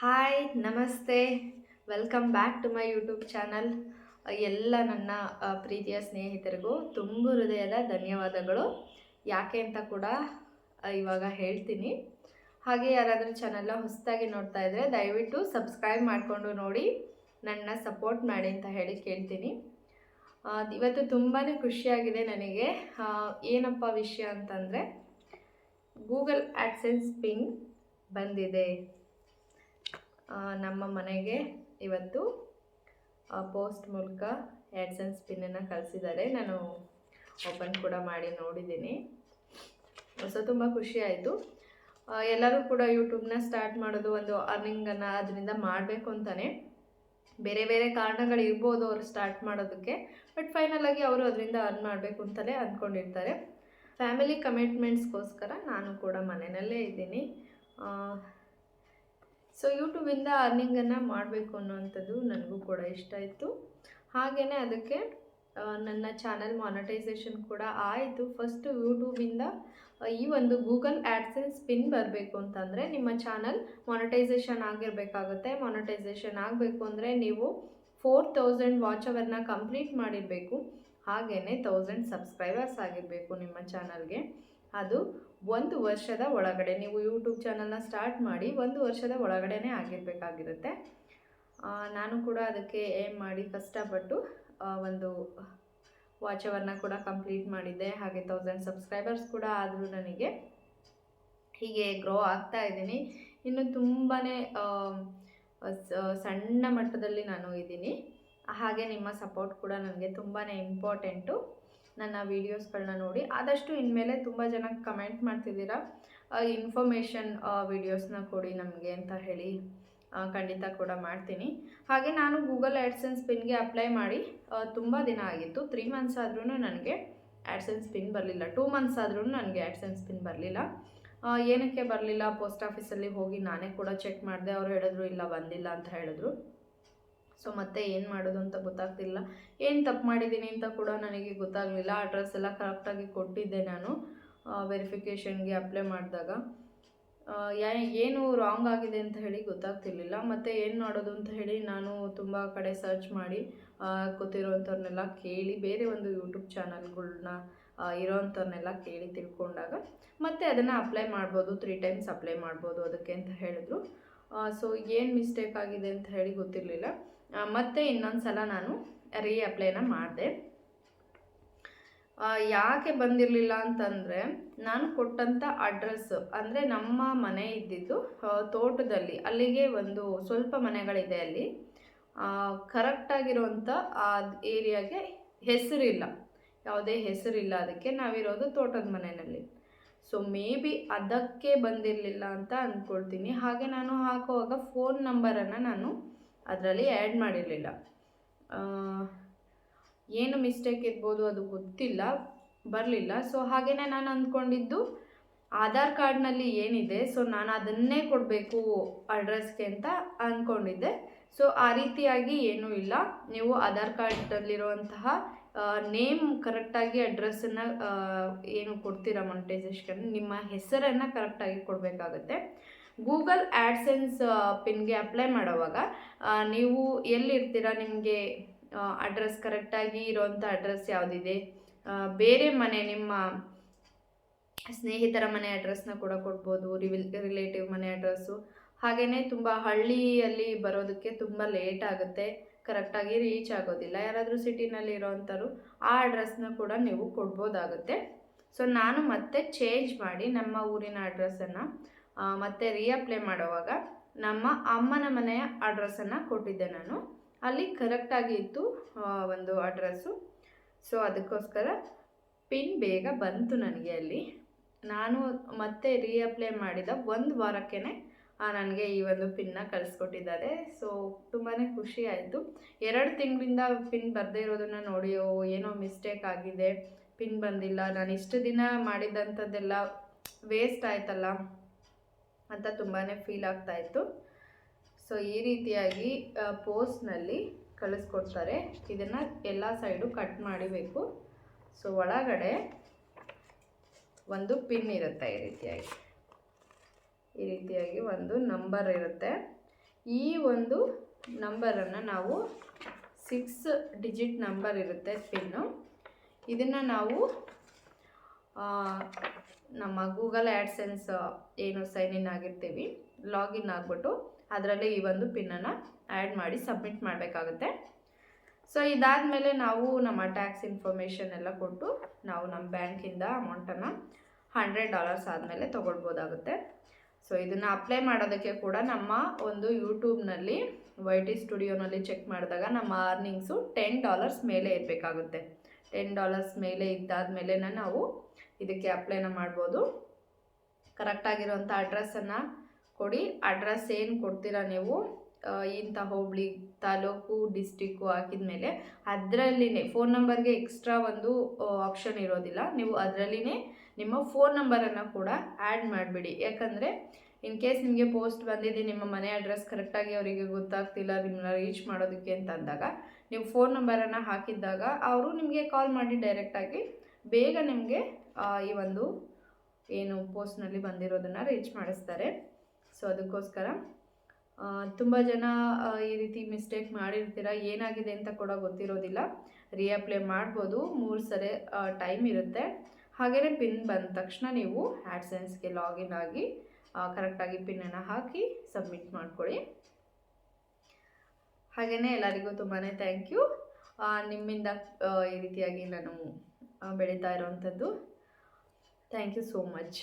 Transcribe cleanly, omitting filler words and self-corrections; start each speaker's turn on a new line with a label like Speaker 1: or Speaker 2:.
Speaker 1: Hi ನಮಸ್ತೆ. Welcome back to my YouTube channel. ಎಲ್ಲ ನನ್ನ ಪ್ರೀತಿಯ ಸ್ನೇಹಿತರಿಗೂ ತುಂಬ ಹೃದಯದ ಧನ್ಯವಾದಗಳು. ಯಾಕೆ ಅಂತ ಕೂಡ ಇವಾಗ ಹೇಳ್ತೀನಿ. ಹಾಗೆ ಯಾರಾದರೂ ಚಾನಲ್ನ ಹೊಸದಾಗಿ ನೋಡ್ತಾ ಇದ್ದರೆ ದಯವಿಟ್ಟು ಸಬ್ಸ್ಕ್ರೈಬ್ ಮಾಡಿಕೊಂಡು ನೋಡಿ, ನನ್ನ ಸಪೋರ್ಟ್ ಮಾಡಿ ಅಂತ ಹೇಳಿ ಕೇಳ್ತೀನಿ. ಇವತ್ತು ತುಂಬಾ ಖುಷಿಯಾಗಿದೆ ನನಗೆ. ಏನಪ್ಪ ವಿಷಯ ಅಂತಂದರೆ, ಗೂಗಲ್ ಆ್ಯಡ್ಸೆನ್ಸ್ ಪಿನ್ ಬಂದಿದೆ ನಮ್ಮ ಮನೆಗೆ. ಇವತ್ತು ಪೋಸ್ಟ್ ಮೂಲಕ ಆ್ಯಡ್ಸೆನ್ಸ್ ಪಿನ್ನನ್ನು ಕಳಿಸಿದ್ದಾರೆ. ನಾನು ಓಪನ್ ಕೂಡ ಮಾಡಿ ನೋಡಿದ್ದೀನಿ. ಸೊ ತುಂಬ ಖುಷಿ ಆಯಿತು. ಎಲ್ಲರೂ ಕೂಡ ಯೂಟ್ಯೂಬ್ನ ಸ್ಟಾರ್ಟ್ ಮಾಡೋದು, ಒಂದು ಅರ್ನಿಂಗನ್ನು ಅದರಿಂದ ಮಾಡಬೇಕು ಅಂತಲೇ. ಬೇರೆ ಬೇರೆ ಕಾರಣಗಳು ಇರ್ಬೋದು ಅವರು ಸ್ಟಾರ್ಟ್ ಮಾಡೋದಕ್ಕೆ, ಬಟ್ ಫೈನಲಾಗಿ ಅವರು ಅದರಿಂದ ಅರ್ನ್ ಮಾಡಬೇಕು ಅಂತಲೇ ಅಂದ್ಕೊಂಡಿರ್ತಾರೆ. ಫ್ಯಾಮಿಲಿ ಕಮಿಟ್ಮೆಂಟ್ಸ್ಗೋಸ್ಕರ ನಾನು ಕೂಡ ಮನೆಯಲ್ಲೇ ಇದ್ದೀನಿ. ಸೊ ಯೂಟ್ಯೂಬಿಂದ ಅರ್ನಿಂಗನ್ನು ಮಾಡಬೇಕು ಅನ್ನೋವಂಥದ್ದು ನನಗೂ ಕೂಡ ಇಷ್ಟ ಇತ್ತು. ಹಾಗೆಯೇ ಅದಕ್ಕೆ ನನ್ನ ಚಾನಲ್ ಮಾನಿಟೈಸೇಷನ್ ಕೂಡ ಆಯಿತು. ಫಸ್ಟು ಯೂಟ್ಯೂಬಿಂದ ಈ ಒಂದು ಗೂಗಲ್ ಆ್ಯಡ್ಸೆನ್ಸ್ ಪಿನ್ ಬರಬೇಕು ಅಂತಂದರೆ ನಿಮ್ಮ ಚಾನಲ್ ಮಾನಿಟೈಸೇಷನ್ ಆಗಿರಬೇಕಾಗುತ್ತೆ. ಮಾನಿಟೈಸೇಷನ್ ಆಗಬೇಕು ಅಂದರೆ ನೀವು 4000 ವಾಚ್ ಅವರ್ನ ಕಂಪ್ಲೀಟ್ ಮಾಡಿರಬೇಕು. ಹಾಗೆಯೇ 1000 ಸಬ್ಸ್ಕ್ರೈಬರ್ಸ್ ಆಗಿರಬೇಕು ನಿಮ್ಮ ಚಾನಲ್ಗೆ. ಅದು 1 ವರ್ಷದ ಒಳಗಡೆ, ನೀವು ಯೂಟ್ಯೂಬ್ ಚಾನಲ್ನ ಸ್ಟಾರ್ಟ್ ಮಾಡಿ 1 ವರ್ಷದ ಒಳಗಡೆ ಆಗಿರಬೇಕಾಗಿರುತ್ತೆ. ನಾನು ಕೂಡ ಅದಕ್ಕೆ ಏಮ್ ಮಾಡಿ ಕಷ್ಟಪಟ್ಟು ಒಂದು ವಾಚ್ ಅವರ್ನ ಕೂಡ ಕಂಪ್ಲೀಟ್ ಮಾಡಿದ್ದೆ. ಹಾಗೆ 1000 ಸಬ್ಸ್ಕ್ರೈಬರ್ಸ್ ಕೂಡ ಆದರೂ ನನಗೆ. ಹೀಗೆ ಗ್ರೋ ಆಗ್ತಾ ಇದ್ದೀನಿ. ಇನ್ನು ತುಂಬಾ ಸಣ್ಣ ಮಟ್ಟದಲ್ಲಿ ನಾನು ಇದ್ದೀನಿ. ಹಾಗೆ ನಿಮ್ಮ ಸಪೋರ್ಟ್ ಕೂಡ ನನಗೆ ತುಂಬಾ ಇಂಪಾರ್ಟೆಂಟು. ನನ್ನ ವೀಡಿಯೋಸ್ಗಳನ್ನ ನೋಡಿ ಆದಷ್ಟು ಇನ್ಮೇಲೆ ತುಂಬ ಜನ ಕಮೆಂಟ್ ಮಾಡ್ತಿದ್ದೀರಾ, ಇನ್ಫಾರ್ಮೇಷನ್ ವೀಡಿಯೋಸ್ನ ಕೊಡಿ ನಮಗೆ ಅಂತ ಹೇಳಿ. ಖಂಡಿತ ಕೂಡ ಮಾಡ್ತೀನಿ. ಹಾಗೆ ನಾನು ಗೂಗಲ್ ಆ್ಯಡ್ಸೆನ್ಸ್ ಪಿನ್ಗೆ ಅಪ್ಲೈ ಮಾಡಿ ತುಂಬ ದಿನ ಆಗಿತ್ತು. 3 ಮಂತ್ಸ್ ಆದ್ರೂ ನನಗೆ ಆ್ಯಡ್ಸೆನ್ಸ್ ಪಿನ್ ಬರಲಿಲ್ಲ. 2 ಮಂತ್ಸ್ ಆದ್ರೂ ನನಗೆ ಆ್ಯಡ್ಸೆನ್ಸ್ ಪಿನ್ ಬರಲಿಲ್ಲ. ಏನಕ್ಕೆ ಬರಲಿಲ್ಲ, ಪೋಸ್ಟ್ ಆಫೀಸಲ್ಲಿ ಹೋಗಿ ನಾನೇ ಕೂಡ ಚೆಕ್ ಮಾಡಿದೆ. ಅವರು ಹೇಳಿದ್ರು ಇಲ್ಲ ಬಂದಿಲ್ಲ ಅಂತ ಹೇಳಿದ್ರು. ಸೊ ಮತ್ತೆ ಏನು ಮಾಡೋದು ಅಂತ ಗೊತ್ತಾಗ್ತಿಲ್ಲ. ಏನು ತಪ್ಪು ಮಾಡಿದ್ದೀನಿ ಅಂತ ಕೂಡ ನನಗೆ ಗೊತ್ತಾಗಲಿಲ್ಲ. ಅಡ್ರೆಸ್ ಎಲ್ಲ ಕರೆಕ್ಟಾಗಿ ಕೊಟ್ಟಿದ್ದೆ ನಾನು ವೆರಿಫಿಕೇಷನ್ಗೆ ಅಪ್ಲೈ ಮಾಡಿದಾಗ. ಏನು ರಾಂಗ್ ಆಗಿದೆ ಅಂತ ಹೇಳಿ ಗೊತ್ತಾಗ್ತಿರ್ಲಿಲ್ಲ. ಮತ್ತು ಏನು ಮಾಡೋದು ಅಂತ ಹೇಳಿ ನಾನು ತುಂಬ ಕಡೆ ಸರ್ಚ್ ಮಾಡಿ ಗೊತ್ತಿರೋವಂಥವ್ರನ್ನೆಲ್ಲ ಕೇಳಿ, ಬೇರೆ ಒಂದು ಯೂಟ್ಯೂಬ್ ಚಾನಲ್ಗಳ್ನ ಇರೋವಂಥವ್ರನ್ನೆಲ್ಲ ಕೇಳಿ ತಿಳ್ಕೊಂಡಾಗ ಮತ್ತೆ ಅದನ್ನು ಅಪ್ಲೈ ಮಾಡ್ಬೋದು, 3 ಟೈಮ್ಸ್ ಅಪ್ಲೈ ಮಾಡ್ಬೋದು ಅದಕ್ಕೆ ಅಂತ ಹೇಳಿದ್ರು. ಸೊ ಏನು ಮಿಸ್ಟೇಕ್ ಆಗಿದೆ ಅಂತ ಹೇಳಿ ಗೊತ್ತಿರಲಿಲ್ಲ. ಮತ್ತೆ ಇನ್ನೊಂದು ಸಲ ನಾನು ಅಪ್ಲೈನ ಮಾಡಿದೆ. ಯಾಕೆ ಬಂದಿರಲಿಲ್ಲ ಅಂತಂದರೆ, ನಾನು ಕೊಟ್ಟಂಥ ಅಡ್ರೆಸ್ ಅಂದರೆ ನಮ್ಮ ಮನೆ ಇದ್ದಿದ್ದು ತೋಟದಲ್ಲಿ, ಅಲ್ಲಿಗೆ ಒಂದು ಸ್ವಲ್ಪ ಮನೆಗಳಿದೆ ಅಲ್ಲಿ. ಕರೆಕ್ಟಾಗಿರೋಂಥ ಆ ಏರಿಯಾಗೆ ಹೆಸರಿಲ್ಲ, ಯಾವುದೇ ಹೆಸರಿಲ್ಲ. ಅದಕ್ಕೆ ನಾವಿರೋದು ತೋಟದ ಮನೆಯಲ್ಲಿ. ಸೊ ಮೇ ಬಿ ಅದಕ್ಕೆ ಬಂದಿರಲಿಲ್ಲ ಅಂತ ಅಂದ್ಕೊಳ್ತೀನಿ. ಹಾಗೆ ನಾನು ಹಾಕುವಾಗ ಫೋನ್ ನಂಬರನ್ನು ನಾನು ಅದರಲ್ಲಿ ಆ್ಯಡ್ ಮಾಡಿರಲಿಲ್ಲ. ಏನು ಮಿಸ್ಟೇಕ್ ಇರ್ಬೋದು ಅದು ಗೊತ್ತಿಲ್ಲ, ಬರಲಿಲ್ಲ. ಸೊ ಹಾಗೆಯೇ ನಾನು ಅಂದ್ಕೊಂಡಿದ್ದು ಆಧಾರ್ ಕಾರ್ಡ್ನಲ್ಲಿ ಏನಿದೆ, ಸೊ ನಾನು ಅದನ್ನೇ ಕೊಡಬೇಕು ಅಡ್ರೆಸ್ಗೆ ಅಂತ ಅಂದ್ಕೊಂಡಿದ್ದೆ. ಸೊ ಆ ರೀತಿಯಾಗಿ ಏನೂ ಇಲ್ಲ. ನೀವು ಆಧಾರ್ ಕಾರ್ಡಲ್ಲಿರುವಂತಹ ನೇಮ್ ಕರೆಕ್ಟಾಗಿ ಅಡ್ರೆಸ್ಸನ್ನು ಏನು ಕೊಡ್ತೀರಾ ಮಾನಿಟೈಸೇಷನ್, ನಿಮ್ಮ ಹೆಸರನ್ನು ಕರೆಕ್ಟಾಗಿ ಕೊಡಬೇಕಾಗುತ್ತೆ. ಗೂಗಲ್ ಆ್ಯಡ್ಸೆನ್ಸ್ ಪಿನ್ಗೆ ಅಪ್ಲೈ ಮಾಡೋವಾಗ ನೀವು ಎಲ್ಲಿರ್ತೀರ, ನಿಮಗೆ ಅಡ್ರೆಸ್ ಕರೆಕ್ಟಾಗಿ ಇರೋವಂಥ ಅಡ್ರೆಸ್ ಯಾವುದಿದೆ, ಬೇರೆ ಮನೆ ನಿಮ್ಮ ಸ್ನೇಹಿತರ ಮನೆ ಅಡ್ರೆಸ್ನ ಕೂಡ ಕೊಡ್ಬೋದು, ರಿಲೇಟಿವ್ ಮನೆ ಅಡ್ರೆಸ್ಸು. ಹಾಗೆಯೇ ತುಂಬ ಹಳ್ಳಿಯಲ್ಲಿ ಬರೋದಕ್ಕೆ ತುಂಬ ಲೇಟ್ ಆಗುತ್ತೆ, ಕರೆಕ್ಟಾಗಿ ರೀಚ್ ಆಗೋದಿಲ್ಲ. ಯಾರಾದರೂ ಸಿಟಿನಲ್ಲಿ ಇರೋವಂಥವ್ರು ಆ ಅಡ್ರೆಸ್ನ ಕೂಡ ನೀವು ಕೊಡ್ಬೋದಾಗುತ್ತೆ. ಸೊ ನಾನು ಮತ್ತೆ ಚೇಂಜ್ ಮಾಡಿ ನಮ್ಮ ಊರಿನ ಅಡ್ರೆಸ್ಸನ್ನು ಮತ್ತೆ ಅಪ್ಲೈ ಮಾಡುವಾಗ ನಮ್ಮ ಅಮ್ಮನ ಮನೆಯ ಅಡ್ರೆಸ್ಸನ್ನು ಕೊಟ್ಟಿದ್ದೆ ನಾನು. ಅಲ್ಲಿ ಕರೆಕ್ಟಾಗಿ ಇತ್ತು ಒಂದು ಅಡ್ರೆಸ್ಸು. ಸೊ ಅದಕ್ಕೋಸ್ಕರ ಪಿನ್ ಬೇಗ ಬಂತು ನನಗೆ ಅಲ್ಲಿ. ನಾನು ಮತ್ತೆ ಅಪ್ಲೈ ಮಾಡಿದ 1 ವಾರಕ್ಕೇ ನನಗೆ ಈ ಒಂದು ಪಿನ್ನ ಕಳಿಸ್ಕೊಟ್ಟಿದ್ದಾರೆ. ಸೊ ತುಂಬಾ ಖುಷಿ ಆಯಿತು. 2 ತಿಂಗಳಿಂದ ಪಿನ್ ಬರದೇ ಇರೋದನ್ನು ನೋಡಿ, ಏನೋ ಮಿಸ್ಟೇಕ್ ಆಗಿದೆ, ಪಿನ್ ಬಂದಿಲ್ಲ, ನಾನು ಇಷ್ಟು ದಿನ ಮಾಡಿದಂಥದ್ದೆಲ್ಲ ವೇಸ್ಟ್ ಆಯ್ತಲ್ಲ ಅಂತ ತುಂಬಾ ಫೀಲ್ ಆಗ್ತಾಯಿತ್ತು. ಸೊ ಈ ರೀತಿಯಾಗಿ ಪೋಸ್ಟ್ನಲ್ಲಿ ಕಳಿಸ್ಕೊಡ್ತಾರೆ. ಇದನ್ನು ಎಲ್ಲ ಸೈಡು ಕಟ್ ಮಾಡಿಬೇಕು. ಸೊ ಒಳಗಡೆ ಒಂದು ಪಿನ್ ಇರುತ್ತೆ, ಈ ರೀತಿಯಾಗಿ ಒಂದು ನಂಬರ್ ಇರುತ್ತೆ. ಈ ಒಂದು ನಂಬರನ್ನು ನಾವು 6 ಡಿಜಿಟ್ ನಂಬರ್ ಇರುತ್ತೆ ಪಿನ್ನು. ಇದನ್ನು ನಾವು ನಮ್ಮ ಗೂಗಲ್ ಆ್ಯಡ್ಸೆನ್ಸ್ ಏನು ಸೈನ್ ಇನ್ ಆಗಿರ್ತೀವಿ, ಲಾಗಿನ್ ಆಗಿಬಿಟ್ಟು ಅದರಲ್ಲಿ ಈ ಒಂದು ಪಿನ್ನನ್ನು ಆ್ಯಡ್ ಮಾಡಿ ಸಬ್ಮಿಟ್ ಮಾಡಬೇಕಾಗುತ್ತೆ. ಸೊ ಇದಾದಮೇಲೆ ನಾವು ನಮ್ಮ ಟ್ಯಾಕ್ಸ್ ಇನ್ಫಾರ್ಮೇಷನ್ ಎಲ್ಲ ಕೊಟ್ಟು ನಾವು ನಮ್ಮ ಬ್ಯಾಂಕಿಂದ ಅಮೌಂಟನ್ನು $100 ಆದಮೇಲೆ ತೊಗೊಳ್ಬೋದಾಗುತ್ತೆ. ಸೊ ಇದನ್ನು ಅಪ್ಲೈ ಮಾಡೋದಕ್ಕೆ ಕೂಡ ನಮ್ಮ ಒಂದು ಯೂಟ್ಯೂಬ್ನಲ್ಲಿ YT ಸ್ಟುಡಿಯೋನಲ್ಲಿ ಚೆಕ್ ಮಾಡಿದಾಗ ನಮ್ಮ ಅರ್ನಿಂಗ್ಸು $10 ಮೇಲೆ ಇರಬೇಕಾಗುತ್ತೆ. $10 ಮೇಲೆ ಇದ್ದಾದಮೇಲೆ ನಾವು ಇದಕ್ಕೆ ಅಪ್ಲೈನ ಮಾಡ್ಬೋದು. ಕರೆಕ್ಟಾಗಿರೋಂಥ ಅಡ್ರೆಸ್ಸನ್ನು ಕೊಡಿ. ಅಡ್ರೆಸ್ ಏನು ಕೊಡ್ತೀರಾ ನೀವು ಇಂಥ ಹೋಬಳಿ, ತಾಲೂಕು, ಡಿಸ್ಟಿಕ್ಕು ಹಾಕಿದ ಮೇಲೆ ಅದರಲ್ಲಿನೇ ಫೋನ್ ನಂಬರ್ಗೆ ಎಕ್ಸ್ಟ್ರಾ ಒಂದು ಆಪ್ಷನ್ ಇರೋದಿಲ್ಲ. ನೀವು ಅದರಲ್ಲಿನೇ ನಿಮ್ಮ ಫೋನ್ ನಂಬರನ್ನು ಕೂಡ ಆ್ಯಡ್ ಮಾಡಿಬಿಡಿ. ಯಾಕಂದರೆ ಇನ್ ಕೇಸ್ ನಿಮಗೆ ಪೋಸ್ಟ್ ಬಂದಿದೆ, ನಿಮ್ಮ ಮನೆ ಅಡ್ರೆಸ್ ಕರೆಕ್ಟಾಗಿ ಅವರಿಗೆ ಗೊತ್ತಾಗ್ತಿಲ್ಲ ನಿಮ್ಮನ್ನ ರೀಚ್ ಮಾಡೋದಕ್ಕೆ ಅಂತ ಅಂದಾಗ ನೀವು ಫೋನ್ ನಂಬರನ್ನು ಹಾಕಿದ್ದಾಗ ಅವರು ನಿಮಗೆ ಕಾಲ್ ಮಾಡಿ ಡೈರೆಕ್ಟಾಗಿ ಬೇಗ ನಿಮಗೆ ಈ ಒಂದು ಏನು ಪೋಸ್ಟ್ನಲ್ಲಿ ಬಂದಿರೋದನ್ನು ರೀಚ್ ಮಾಡಿಸ್ತಾರೆ. ಸೊ ಅದಕ್ಕೋಸ್ಕರ ತುಂಬ ಜನ ಈ ರೀತಿ ಮಿಸ್ಟೇಕ್ ಮಾಡಿರ್ತೀರ, ಏನಾಗಿದೆ ಅಂತ ಕೂಡ ಗೊತ್ತಿರೋದಿಲ್ಲ. ರೀಅಪ್ಲೈ ಮಾಡ್ಬೋದು, 3 ಸರಿ ಟೈಮ್ ಇರುತ್ತೆ. ಹಾಗೆಯೇ ಪಿನ್ ಬಂದ ತಕ್ಷಣ ನೀವು ಆ್ಯಡ್ಸೆನ್ಸ್ಗೆ ಲಾಗಿನ್ ಆಗಿ ಕರೆಕ್ಟಾಗಿ ಪಿನ್ನನ್ನು ಹಾಕಿ ಸಬ್ಮಿಟ್ ಮಾಡ್ಕೊಳ್ಳಿ. ಹಾಗೆಯೇ ಎಲ್ಲರಿಗೂ ತುಂಬಾ ಥ್ಯಾಂಕ್ ಯು. ನಿಮ್ಮಿಂದ ಈ ರೀತಿಯಾಗಿ ನಾನು ಬೆಳೀತಾ ಇರೋವಂಥದ್ದು. Thank you so much.